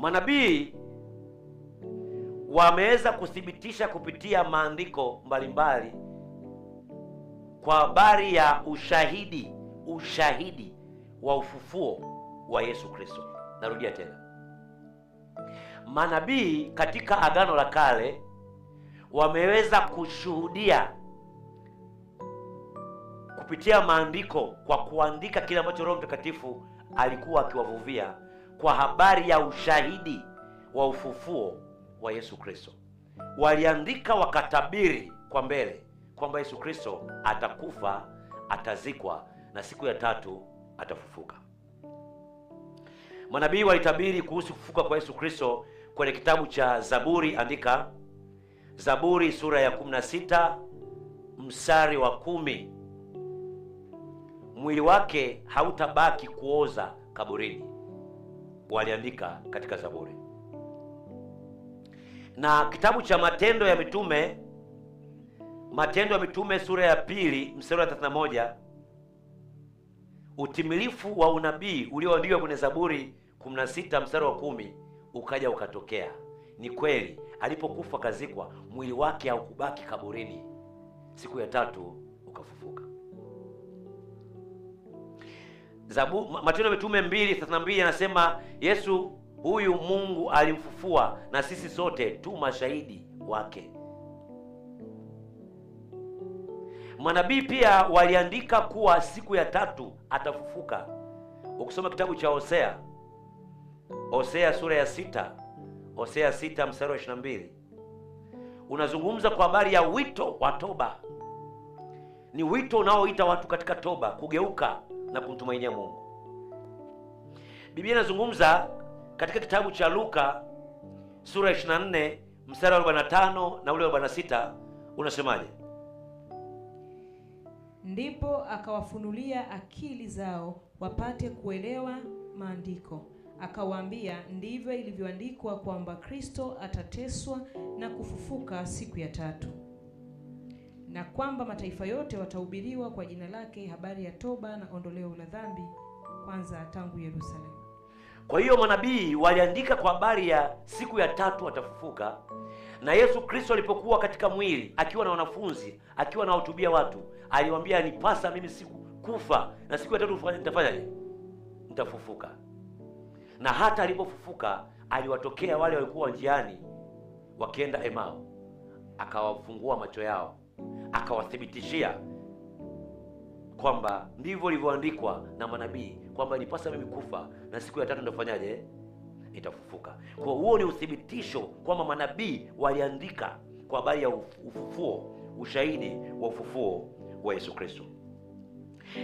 Manabii wameweza kuthibitisha kupitia maandiko mbalimbali kwa habari ya ushahidi wa ufufuo wa Yesu Kristo. Narudia tena, manabii katika Agano la Kale wameweza kushuhudia kupitia maandiko kwa kuandika kile ambacho Roho Mtakatifu alikuwa akiwavuvia kwa habari ya ushahidi wa ufufuo wa Yesu Kristo. Waliandika wakatabiri kwa mbele kwamba Yesu Kristo atakufa, atazikwa na siku ya tatu atafufuka. Manabii walitabiri kuhusu kufufuka kwa Yesu Kristo kwenye kitabu cha Zaburi. Andika Zaburi sura ya 16 mstari wa 10. Mwili wake hautabaki kuoza kaburini. Waliandika katika Zaburi. Na kitabu cha Matendo ya Mitume sura ya 2 mstari wa 31, utimilifu wa unabii ulioandikwa kwenye Zaburi 16 mstari wa 10 ukaja ukatokea. Ni kweli, alipokufa kazikwa, mwili wake haukubaki kaburini, siku ya tatu ukafufuka. Matendo ya Mitume 2:32 anasema Yesu huyu Mungu alimfufua na sisi sote tu mashahidi wake. Manabii pia waliandika kuwa siku ya tatu atafufuka. Ukisoma kitabu cha Hosea sura ya 6, Hosea 6 mstari wa 22, unazungumza kwa habari ya wito wa toba. Ni wito unaoita watu katika toba, kugeuka na kumtumainia Mungu. Biblia inazungumza katika kitabu cha Luka sura ya 24 mstari wa 45 na ule wa 46, unasemaje? Ndipo akawafunulia akili zao wapate kuelewa maandiko, akawaambia, ndivyo ilivyoandikwa kwamba Kristo atateswa na kufufuka siku ya tatu, na kwamba mataifa yote watahubiriwa kwa jina lake habari ya toba na ondoleo la dhambi, kwanza tangu Yerusalemu. Kwa hiyo manabii waliandika kwa habari ya siku ya tatu atafufuka. Na Yesu Kristo alipokuwa katika mwili akiwa na wanafunzi, akiwa na wahutubia watu, aliwaambia, nipasa mimi siku kufa na siku ya tatu nitafanyaje? Nitafufuka. Na hata alipofufuka aliwatokea wale walikuwa njiani wakienda Emau, akawafungua macho yao, akawathibitishia kwamba ndivyo ilivyoandikwa na manabii kwamba nipasa mimi kufa na siku ya tatu nitafanyaje? Nitafufuka. Kwa huo ni uthibitisho kwamba manabii waliandika kwa habari ya ufufuo, ushahidi wa ufufuo wa Yesu Kristo.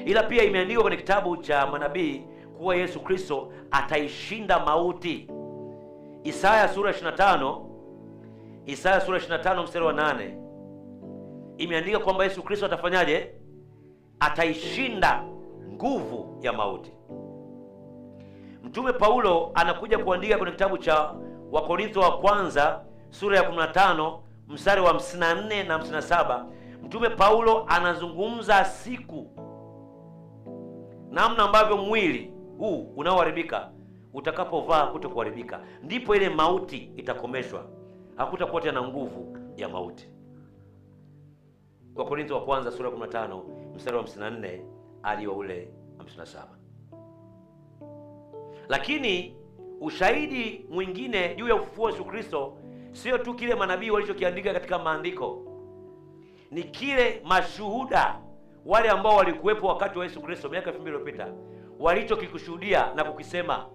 Ila pia imeandikwa kwenye kitabu cha manabii kuwa Yesu Kristo ataishinda mauti. Isaya sura 25 mstari wa 8 imeandika kwamba Yesu Kristo atafanyaje? Ataishinda nguvu ya mauti. Mtume Paulo anakuja kuandika kwenye kitabu cha Wakorintho wa kwanza sura ya 15 mstari wa 54 na 57. Mtume Paulo anazungumza siku, namna ambavyo mwili huu unaoharibika utakapovaa kutokuharibika, ndipo ile mauti itakomeshwa, hakutakuwa tena nguvu ya mauti. Wakorintho wa kwanza sura ya 15 mstari wa 54 hadi ule 57. Lakini ushahidi mwingine juu ya ufufuo wa Yesu Kristo sio tu kile manabii walichokiandika katika maandiko, ni kile mashuhuda wale ambao walikuwepo wakati wa Yesu Kristo miaka 2000 iliyopita walichokikushuhudia na kukisema.